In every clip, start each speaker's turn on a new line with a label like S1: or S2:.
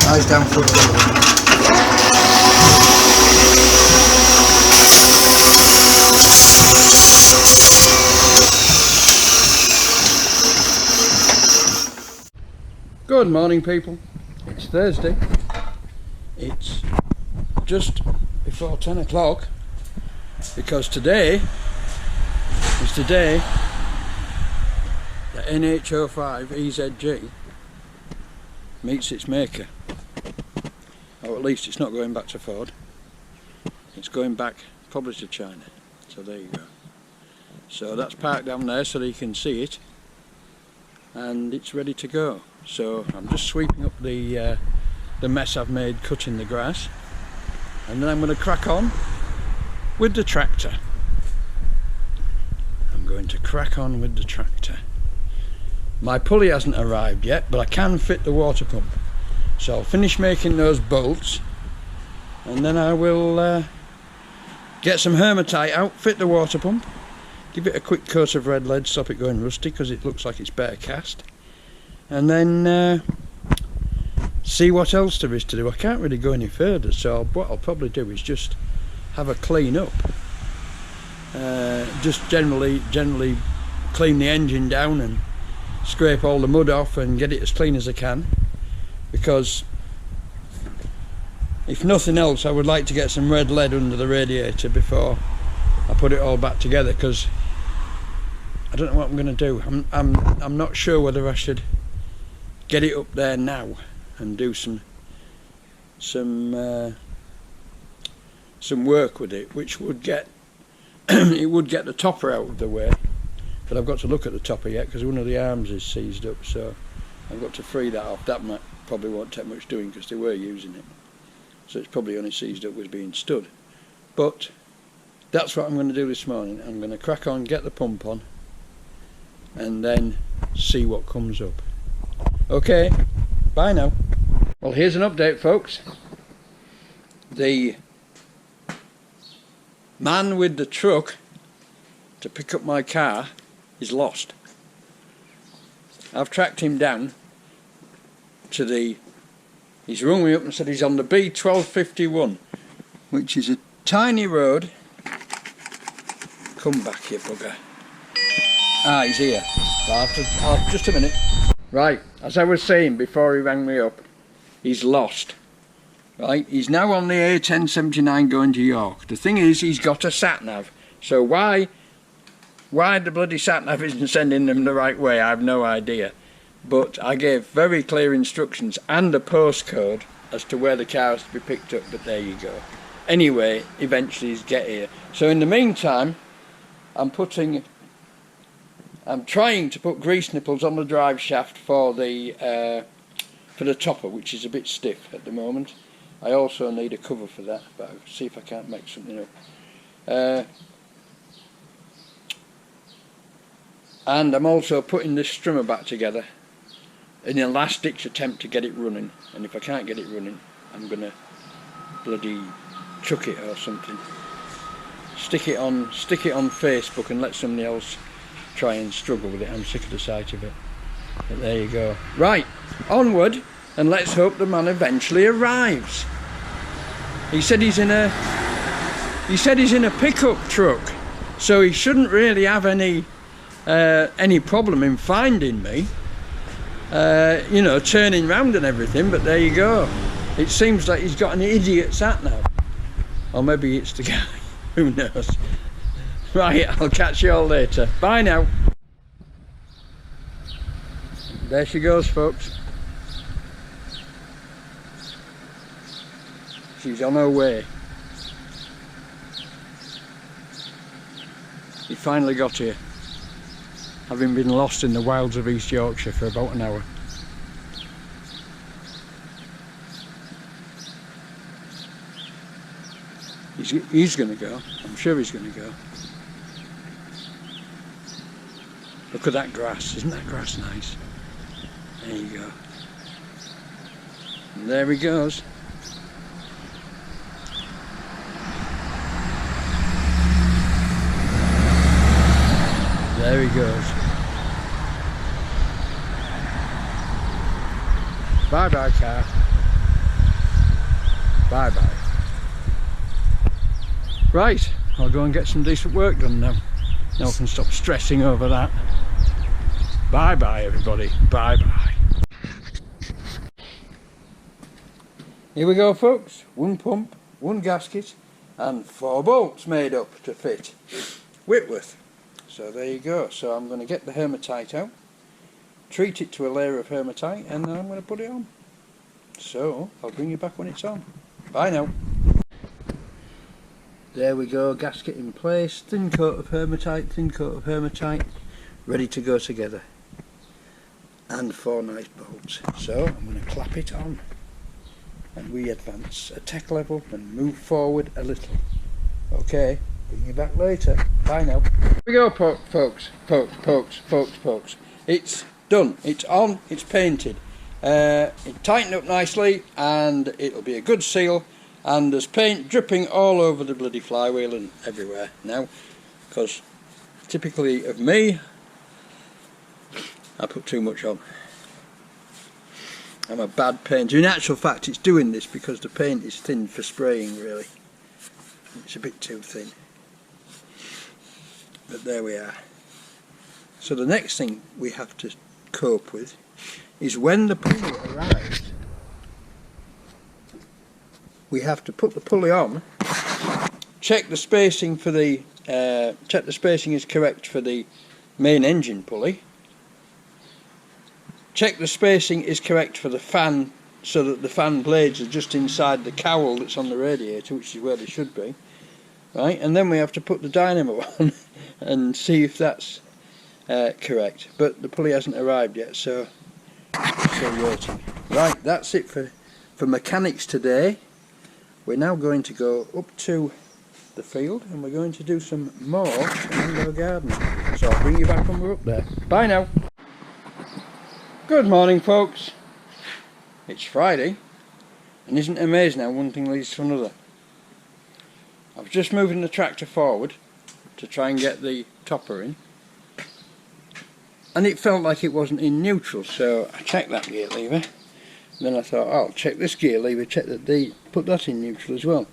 S1: Nice down foot. Good morning, people. It's Thursday. It's just before 10 o'clock because today is the day that NH05 EZG meets its maker. Or at least it's not going back to Ford. It's going back probably to China. So there you go. So that's parked down there so that you can see it. And it's ready to go. So I'm just sweeping up the mess I've made cutting the grass, and then I'm going to crack on with the tractor. I'm going to crack on with the tractor. My pulley hasn't arrived yet, but I can fit the water pump. So I'll finish making those bolts, and then I will get some hematite out, fit the water pump, give it a quick coat of red lead, stop it going rusty because it looks like it's better cast. And then see what else there is to do. I can't really go any further, so what I'll probably do is just have a clean up. Just generally clean the engine down and scrape all the mud off and get it as clean as I can. Because if nothing else, I would like to get some red lead under the radiator before I put it all back together, because I don't know what I'm going to do. I'm not sure whether I should get it up there now and do some work with it, which would get it would get the topper out of the way, but I've got to look at the topper yet because one of the arms is seized up, so I've got to free that off. That probably won't take much doing because they were using it, so it's probably only seized up with being stood. But that's what I'm going to do this morning. I'm going to crack on, get the pump on, and then see what comes up. Okay, bye now. Well, here's an update, folks. The man with the truck to pick up my car is lost. I've tracked him down to the... He's rung me up and said he's on the B1251, which is a tiny road. Come back, you bugger. Ah, he's here. Just a minute. Right, as I was saying before he rang me up, he's lost. Right, he's now on the A1079 going to York. The thing is, he's got a sat-nav. So why the bloody sat-nav isn't sending them the right way, I have no idea. But I gave very clear instructions and a postcode as to where the car is to be picked up, but there you go. Anyway, eventually he's get here. So in the meantime, I'm trying to put grease nipples on the drive shaft for the topper, which is a bit stiff at the moment. I also need a cover for that, but I'll see if I can't make something up. And I'm also putting this strimmer back together in a last-ditch attempt to get it running. And if I can't get it running, I'm gonna bloody chuck it or something. Stick it on Facebook and let somebody else try and struggle with it. I'm sick of the sight of it. But there you go. Right, onward, and let's hope the man eventually arrives. He said he's in a pickup truck, so he shouldn't really have any problem in finding me. You know, turning round and everything. But there you go. It seems like he's got an idiot sat nav, or maybe it's the guy. Who knows? Right, I'll catch you all later. Bye now. There she goes, folks. She's on her way. He finally got here, having been lost in the wilds of East Yorkshire for about an hour. He's going to go. I'm sure he's going to go. Look at that grass. Isn't that grass nice? There you go. And there he goes. There he goes. Bye bye, car. Bye bye. Right, I'll go and get some decent work done now. Now I can stop stressing over that. Bye bye everybody, bye bye. Here we go folks, one pump, one gasket and 4 bolts made up to fit Whitworth. So there you go. So I'm going to get the hematite out, treat it to a layer of hematite, and then I'm going to put it on. So I'll bring you back when it's on. Bye now. There we go, gasket in place, thin coat of hematite, ready to go together. And 4 nice bolts. So I'm going to clap it on. And we advance a tech level and move forward a little. Okay, bring you back later. Bye now. Here we go folks. It's done, it's on, it's painted. It tightened up nicely and it'll be a good seal, and there's paint dripping all over the bloody flywheel and everywhere now, because typically of me, I put too much on. I'm a bad painter. In actual fact it's doing this because the paint is thin for spraying really. It's a bit too thin. But there we are. So the next thing we have to cope with is when the pulley arrives. We have to put the pulley on, check the spacing for the check the spacing is correct for the main engine pulley. Check the spacing is correct for the fan, so that the fan blades are just inside the cowl that's on the radiator, which is where they should be. Right, and then we have to put the dynamo on and see if that's correct. But the pulley hasn't arrived yet, so still waiting. Right, that's it for mechanics today. We're now going to go up to the field and we're going to do some more indoor gardening. So I'll bring you back when we're up there. Bye now. Good morning folks. It's Friday, and isn't it amazing how one thing leads to another? I was just moving the tractor forward to try and get the topper in, and it felt like it wasn't in neutral, so I checked that gear lever. Then I thought, oh, I'll check this gear lever, check that put that in neutral as well.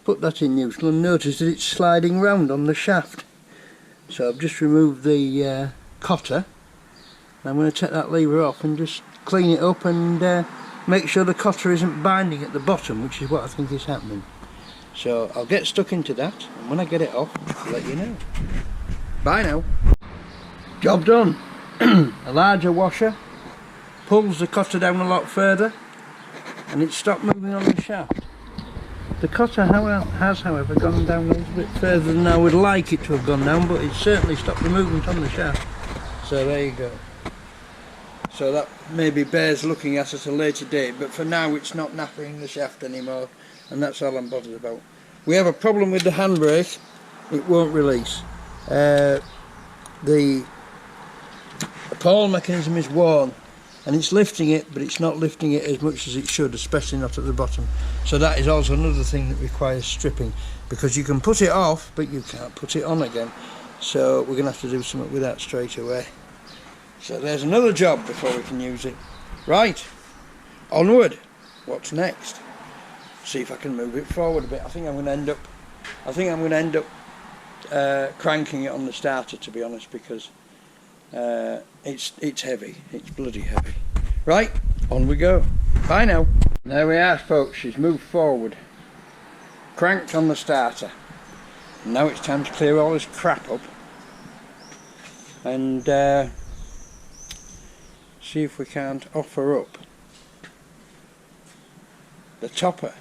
S1: Put that in neutral and noticed that it's sliding round on the shaft. So I've just removed the cotter. I'm going to take that lever off and just clean it up and make sure the cotter isn't binding at the bottom, which is what I think is happening. So I'll get stuck into that, and when I get it off, I'll let you know. Bye now. Job done. A larger washer pulls the cotter down a lot further and it stopped moving on the shaft. The cotter has however gone down a little bit further than I would like it to have gone down, but it certainly stopped the movement on the shaft. So there you go. So that maybe bears looking at a later date, but for now it's not napping the shaft anymore, and that's all I'm bothered about. We have a problem with the handbrake, it won't release. The pawl mechanism is worn and it's lifting it, but it's not lifting it as much as it should, especially not at the bottom. So that is also another thing that requires stripping, because you can put it off but you can't put it on again. So we're going to have to do something with that straight away. So there's another job before we can use it. Right, onward. What's next? See if I can move it forward a bit. I think I'm going to end up cranking it on the starter, to be honest, because it's heavy. It's bloody heavy. Right, on we go. Bye now. There we are folks, she's moved forward. Cranked on the starter. And now it's time to clear all this crap up and see if we can't offer up the topper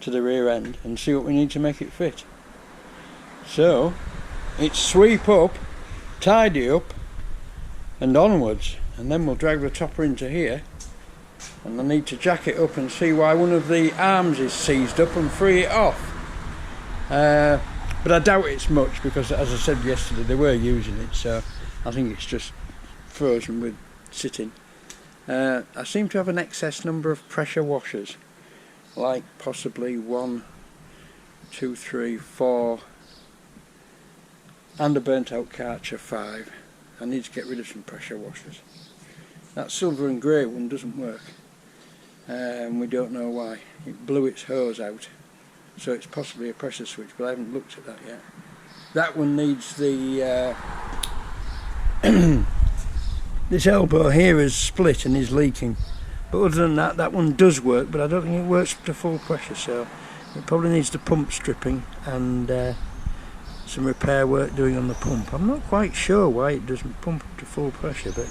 S1: to the rear end and see what we need to make it fit. So it's sweep up, tidy up and onwards, and then we'll drag the topper into here, and I need to jack it up and see why one of the arms is seized up and free it off. But I doubt it's much, because as I said yesterday they were using it, so I think it's just frozen with sitting. I seem to have an excess number of pressure washers, like possibly 1, 2, 3, 4 and a burnt out Karcher 5. I need to get rid of some pressure washers. That silver and grey one doesn't work. and we don't know why. It blew its hose out, so it's possibly a pressure switch, but I haven't looked at that yet. That one needs the this elbow here is split and is leaking, but other than that, that one does work, but I don't think it works to full pressure, so it probably needs the pump stripping and some repair work doing on the pump. I'm not quite sure why it doesn't pump up to full pressure, but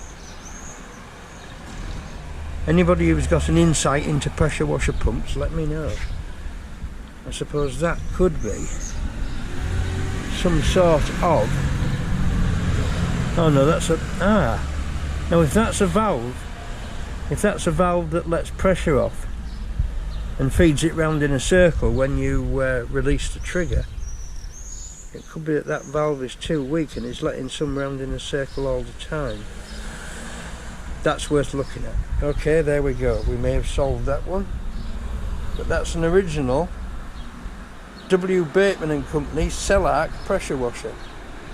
S1: anybody who's got an insight into pressure washer pumps, let me know. I suppose that could be some sort of... oh no, that's a... now if that's a valve that lets pressure off and feeds it round in a circle when you release the trigger, it could be that that valve is too weak and it's letting some round in a circle all the time. That's worth looking at. Okay, there we go. We may have solved that one. But that's an original W. Bateman and Company Cellark pressure washer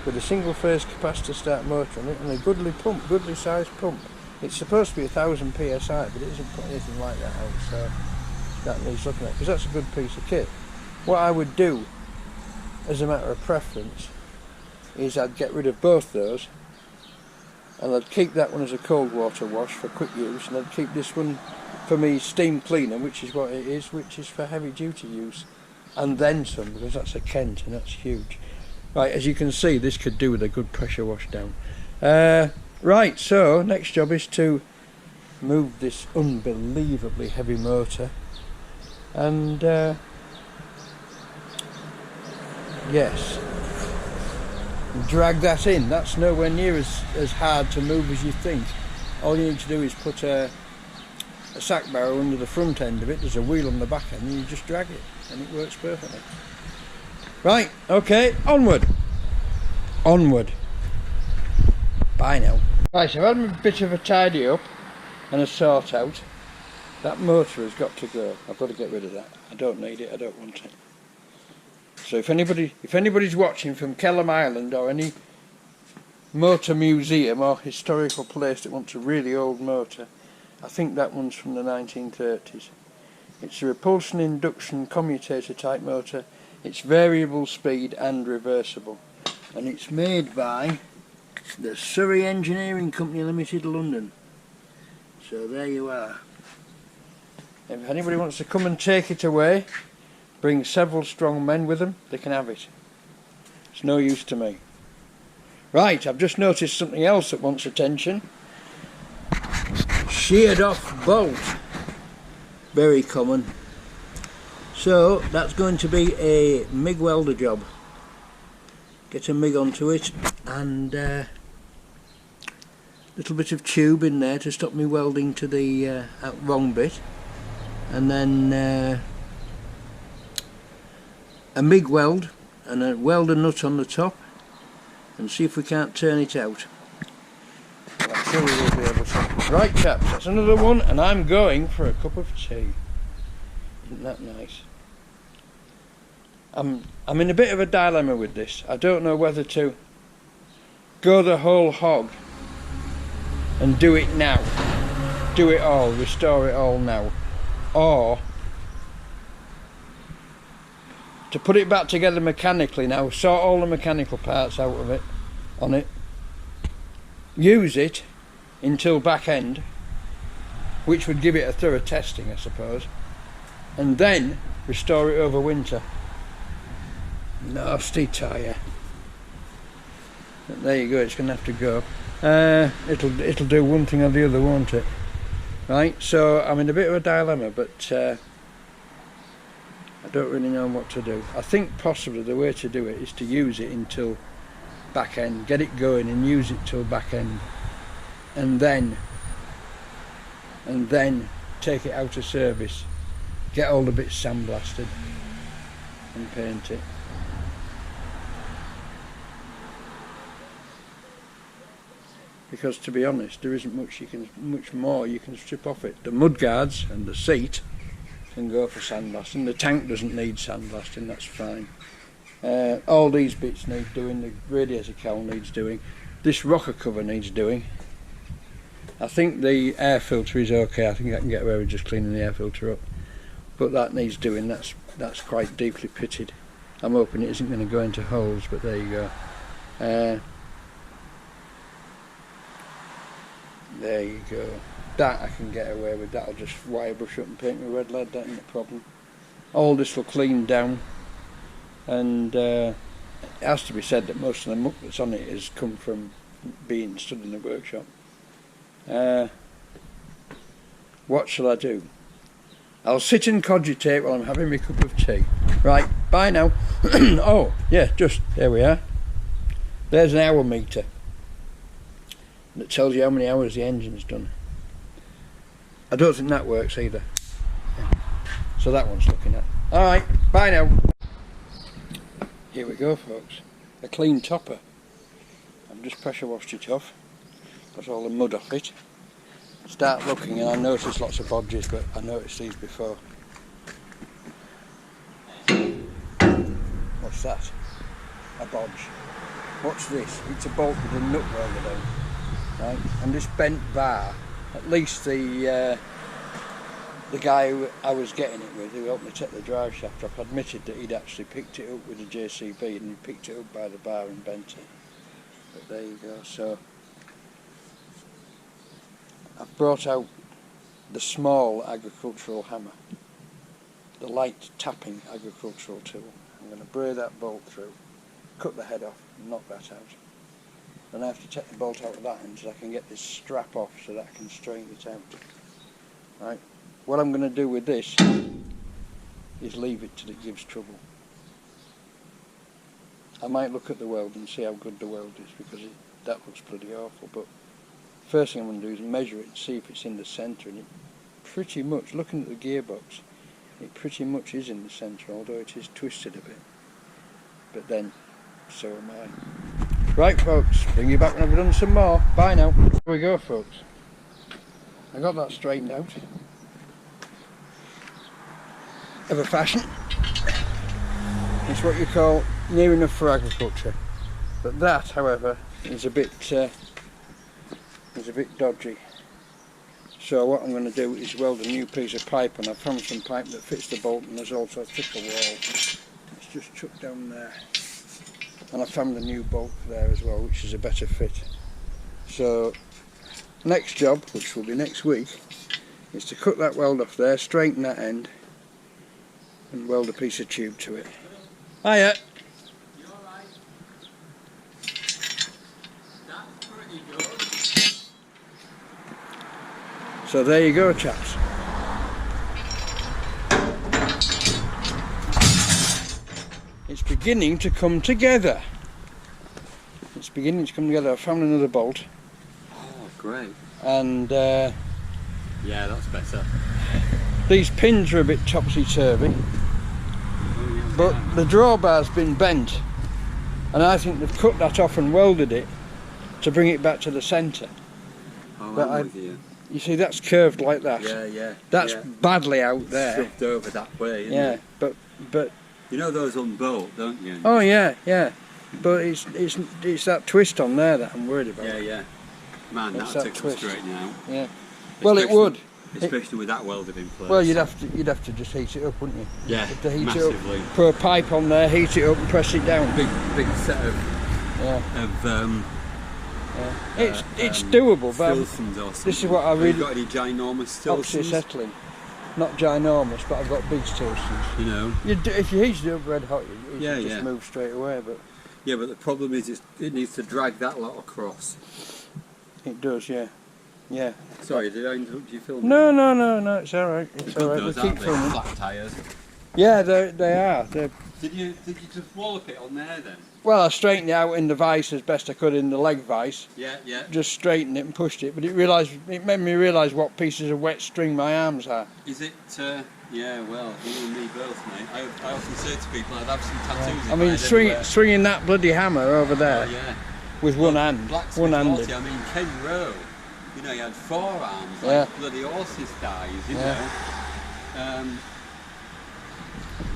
S1: with a single phase capacitor start motor on it and a goodly pump, goodly sized pump. It's supposed to be 1000 psi, but it isn't putting anything like that out, so that needs looking at, because that's a good piece of kit. What I would do, as a matter of preference, is I'd get rid of both those, and I'd keep that one as a cold water wash for quick use, and I'd keep this one for me steam cleaner, which is what it is, which is for heavy duty use, and then some, because that's a Kent and that's huge. Right, as you can see, this could do with a good pressure wash down. Right, so next job is to move this unbelievably heavy motor, and yes, drag that in. That's nowhere near as hard to move as you think. All you need to do is put a sack barrow under the front end of it, there's a wheel on the back end, and you just drag it and it works perfectly. Right, okay, onward. Onward. Bye now. Right, so I've had a bit of a tidy up and a sort out. That motor has got to go. I've got to get rid of that. I don't need it, I don't want it. So if anybody's watching from Kelham Island or any motor museum or historical place that wants a really old motor, I think that one's from the 1930s. It's a repulsion induction commutator type motor. It's variable speed and reversible, and it's made by the Surrey Engineering Company Limited, London. So there you are. If anybody wants to come and take it away, bring several strong men with them, they can have it. It's no use to me. Right, I've just noticed something else that wants attention. Sheared off bolt. Very common. So that's going to be a MIG welder job. Get a MIG onto it and little bit of tube in there to stop me welding to the wrong bit, and then a MIG weld and a welder nut on the top, and see if we can't turn it out. Well, I'm sure we will be able to. Right chaps, that's another one, and I'm going for a cup of tea. Isn't that nice? I'm in a bit of a dilemma with this. I don't know whether to go the whole hog and do it now, do it all, restore it all now, or to put it back together mechanically now, sort all the mechanical parts out of it, on it, use it until back end, which would give it a thorough testing I suppose, and then restore it over winter. Nasty tyre. There you go, it's going to have to go. It'll do one thing or the other, won't it? Right, so I'm in a bit of a dilemma, but I don't really know what to do. I think possibly the way to do it is to use it until back end, get it going and use it till back end, and then take it out of service, get all the bits sandblasted and paint it. Because to be honest, there isn't much more you can strip off it. The mudguards and the seat can go for sandblasting. The tank doesn't need sandblasting, that's fine. All these bits need doing. The radiator cowl needs doing. This rocker cover needs doing. I think the air filter is okay. I think I can get away with just cleaning the air filter up. But that needs doing. That's quite deeply pitted. I'm hoping it isn't going to go into holes, but there you go. There you go. That I can get away with. That'll just wire brush up and paint with red lead. That ain't a problem. All this will clean down, and it has to be said that most of the muck that's on it has come from being stood in the workshop. What shall I do? I'll sit and cogitate while I'm having my cup of tea. Right, bye now. Oh, yeah, just, there we are. There's an hour meter that tells you how many hours the engine's done. I don't think that works either. So that one's looking at. Alright, bye now. Here we go, folks. A clean topper. I've just pressure washed it off. Got all the mud off it. Start looking and I noticed lots of bodges, but I noticed these before. What's that? A bodge. What's this? It's a bolt with a nut welded on. Right? And this bent bar, at least the guy who I was getting it with, who helped me take the drive shaft off, admitted that he'd actually picked it up with a JCB and he picked it up by the bar and bent it. But there you go. So I've brought out the small agricultural hammer, the light tapping agricultural tool. I'm going to bray that bolt through, cut the head off and knock that out. Then I have to take the bolt out of that end so I can get this strap off so that I can straighten it out. Right. What I'm going to do with this is leave it till it gives trouble. I might look at the weld and see how good the weld is, because that looks pretty awful, but first thing I'm going to do is measure it and see if it's in the centre, and it pretty much, looking at the gearbox, it pretty much is in the centre, although it is twisted a bit. But then, so am I. Right folks, bring you back when I've done some more. Bye now. Here we go folks. I got that straightened out. Of a fashion. It's what you call near enough for agriculture. But that, however, is a bit dodgy. So what I'm going to do is weld a new piece of pipe, and I've found some pipe that fits the bolt, and there's also a thicker wall. It's just chucked down there. And I found a new bolt there as well, which is a better fit. So next job, which will be next week, is to cut that weld off there, straighten that end, and weld a piece of tube to it. Hiya!
S2: You alright? That's pretty good.
S1: So there you go, chaps. It's beginning to come together. It's beginning to come together. I found another bolt.
S2: Oh, great.
S1: And
S2: yeah, that's better.
S1: these pins are a bit topsy-turvy. But the drawbar's been bent, and I think they've cut that off and welded it to bring it back to the centre.
S2: Oh,
S1: but
S2: I'm with you.
S1: You see, that's curved like that.
S2: Yeah, yeah.
S1: That's badly out there.
S2: Shoved over that way, isn't
S1: Yeah,
S2: it?
S1: but
S2: you know those unbolt, don't you?
S1: oh yeah, yeah. But it's that twist on there that I'm worried about.
S2: Yeah, yeah. Man,
S1: It's
S2: that
S1: that
S2: took
S1: twist.
S2: straighten out.
S1: Yeah. Well, it would.
S2: Especially with that welded in place.
S1: Well, you'd have to just heat it up, wouldn't you?
S2: Yeah,
S1: You'd have to heat
S2: massively.
S1: it up, put a pipe on there, heat it up, and press it down.
S2: Big set of
S1: It's doable, but
S2: Fordson or something.
S1: this is what I
S2: Have
S1: really.
S2: you got any ginormous Fordsons?
S1: Oxyacetylene. Not ginormous, but I've got big Fordsons.
S2: You know.
S1: If you heat it up red hot, it
S2: Yeah,
S1: just
S2: yeah.
S1: move straight away. But
S2: Yeah, but the problem is it needs to drag that lot across.
S1: it does, yeah, yeah.
S2: Sorry, did I interrupt you filming?
S1: No, it's all right. It's all right.
S2: Those
S1: We'll keep
S2: aren't they?
S1: filming.
S2: Flat tyres.
S1: Yeah, they are.
S2: Did you just wallop it on there then?
S1: Well, I straightened it out in the vise as best I could, in the leg vise.
S2: Yeah, yeah.
S1: Just straightened it and pushed it, but it made me realise what pieces of wet string my arms are.
S2: Is it? Yeah, well, you and me both, mate. I often say to people I'd have some tattoos.
S1: I mean, swinging that bloody hammer over there
S2: yeah.
S1: with one hand,
S2: Blacksmith
S1: one-handed.
S2: 40, I mean, Ken Rowe, you know, he had 4 arms,
S1: Yeah.
S2: like bloody horses dies, you know.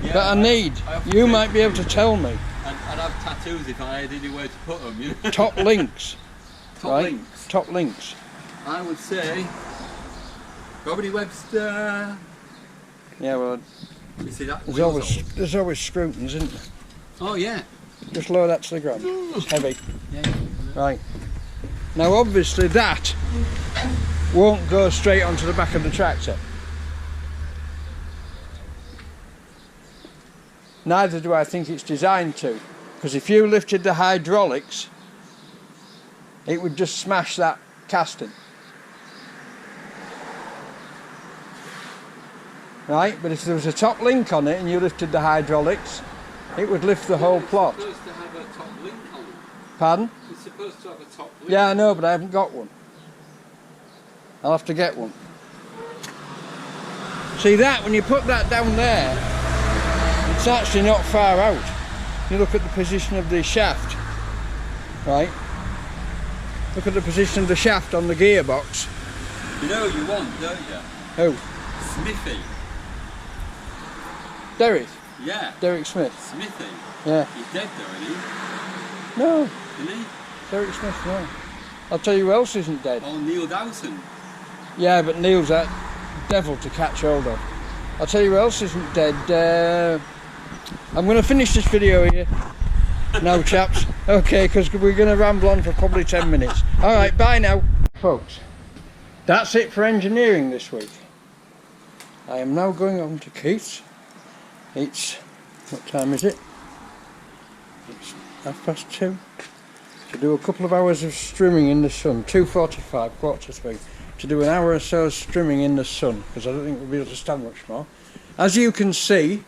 S2: Yeah,
S1: That I need.
S2: often
S1: You
S2: say
S1: might be able to
S2: people,
S1: tell me.
S2: I'd have tattoos if I had anywhere to put them, you know.
S1: Top links.
S2: Top
S1: right?
S2: links.
S1: Top links.
S2: I would say Robert Webster.
S1: Yeah, well,
S2: You see that?
S1: there's always scrutiny, isn't there?
S2: Oh yeah.
S1: Just lower that to the ground. It's heavy.
S2: Yeah.
S1: Right. Now obviously that won't go straight onto the back of the tractor. Neither do I think it's designed to, because if you lifted the hydraulics, it would just smash that casting. Right, but if there was a top link on it and you lifted the hydraulics, it would lift the whole plot.
S2: It's supposed to have a top link on it.
S1: Pardon?
S2: It's supposed to have a top link.
S1: Yeah, I know, but I haven't got one. I'll have to get one. See that, when you put that down there, it's actually not far out. You look at the position of the shaft, right? Look at the position of the shaft on the gearbox.
S2: You know who you want, don't you?
S1: Who?
S2: Smithy.
S1: Derek?
S2: Yeah.
S1: Derek Smith?
S2: Smithy.
S1: Yeah.
S2: He's dead though, isn't he?
S1: No,
S2: Isn't he?
S1: Derek Smith, no. I'll tell you who else isn't dead.
S2: Oh, Neil Dowson.
S1: Yeah, but Neil's that devil to catch hold of. I'll tell you who else isn't dead. I'm going to finish this video here. No, chaps. Okay, because we're going to ramble on for probably 10 minutes. Alright, bye now. Folks, that's it for engineering this week. I am now going on to Keith's. It's, what time is it? It's 2:30. To do a couple of hours of strimming in the sun. 2:45, 2:45. To do an hour or so of strimming in the sun, because I don't think we'll be able to stand much more. As you can see,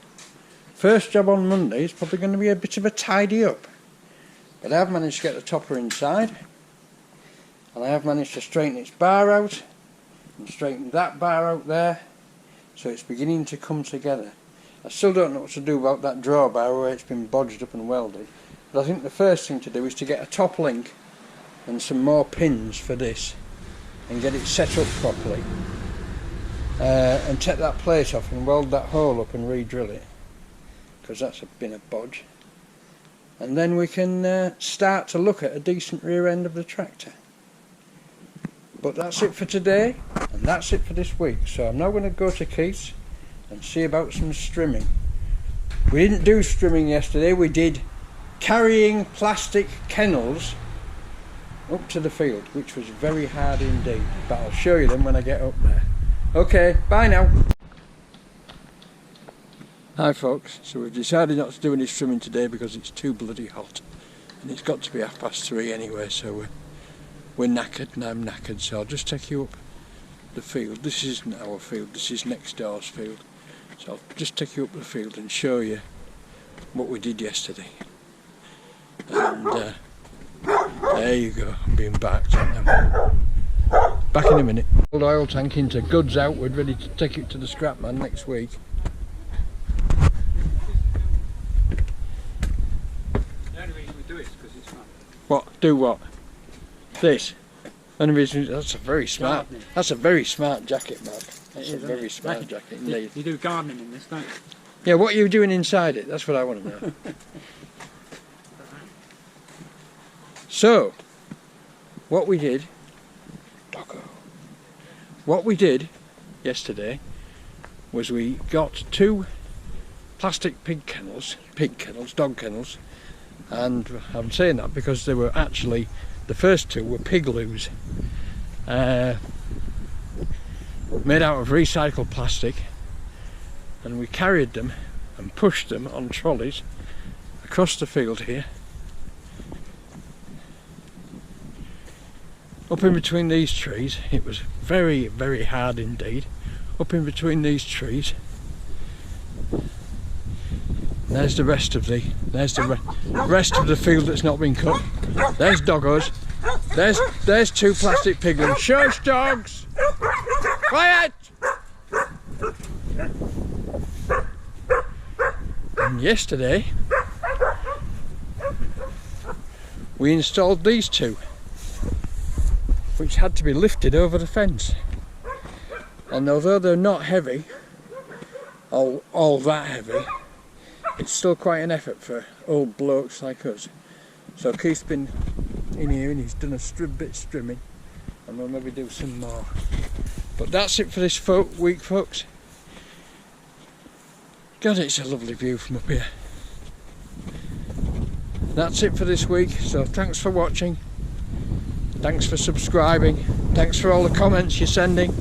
S1: first job on Monday is probably going to be a bit of a tidy up. But I have managed to get the topper inside, and I have managed to straighten its bar out, and straighten that bar out there, so it's beginning to come together. I still don't know what to do about that drawbar where it's been bodged up and welded, but I think the first thing to do is to get a top link and some more pins for this and get it set up properly, and take that plate off and weld that hole up and re-drill it, because that's been a bodge, and then we can start to look at a decent rear end of the tractor. But that's it for today, and that's it for this week. So I'm now going to go to Keith's and see about some strimming. We didn't do strimming yesterday, we did carrying plastic kennels up to the field, which was very hard indeed, but I'll show you them when I get up there. Okay, bye now. Hi folks, so we've decided not to do any strimming today because it's too bloody hot, and it's got to be 3:30 anyway, so we're knackered and I'm knackered, so I'll just take you up the field. This isn't our field, this is next door's field, so I'll just take you up the field and show you what we did yesterday. And there you go, I'm being backed now. Back in a minute. Old oil tank into goods outward, ready to take it to the scrap man next week.
S2: The only reason we do it is because it's fun.
S1: What? Do what? This? Only reason, that's a very smart.
S2: Gardening.
S1: That's a very smart jacket, Mark. That's a
S2: is,
S1: very
S2: isn't it?
S1: smart jacket indeed.
S2: You do gardening in this, don't you?
S1: Yeah, what are you doing inside it? That's what I want to know. So, what we did, yesterday was we got 2 plastic dog kennels, and I'm saying that because they were actually, the first 2 were pig loos, made out of recycled plastic, and we carried them and pushed them on trolleys across the field here, up in between these trees. It was very, very hard indeed. Up in between these trees. There's the rest of the rest of the field that's not been cut. There's doggos. There's 2 plastic piglins. Shush, dogs! Quiet! And yesterday we installed these 2, which had to be lifted over the fence, and although they're not heavy, all that heavy, it's still quite an effort for old blokes like us. So Keith's been in here and he's done a bit of strimming, and we'll maybe do some more. But that's it for this week, folks. God, it's a lovely view from up here. That's it for this week, so thanks for watching, thanks for subscribing, thanks for all the comments you're sending,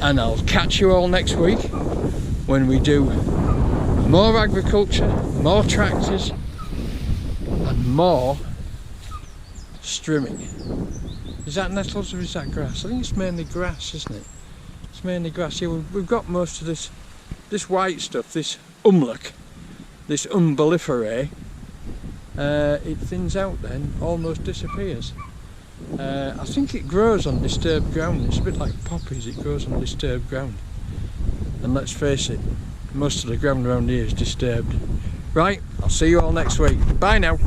S1: and I'll catch you all next week when we do more agriculture, more tractors and more strimming. Is that nettles or is that grass? I think it's mainly grass, isn't it? It's mainly grass. Yeah, we've got most of this white stuff, this umlac, this umbelliferae. It thins out then, almost disappears. I think it grows on disturbed ground. It's a bit like poppies, it grows on disturbed ground. And let's face it, most of the ground around here is disturbed. Right, I'll see you all next week. Bye now.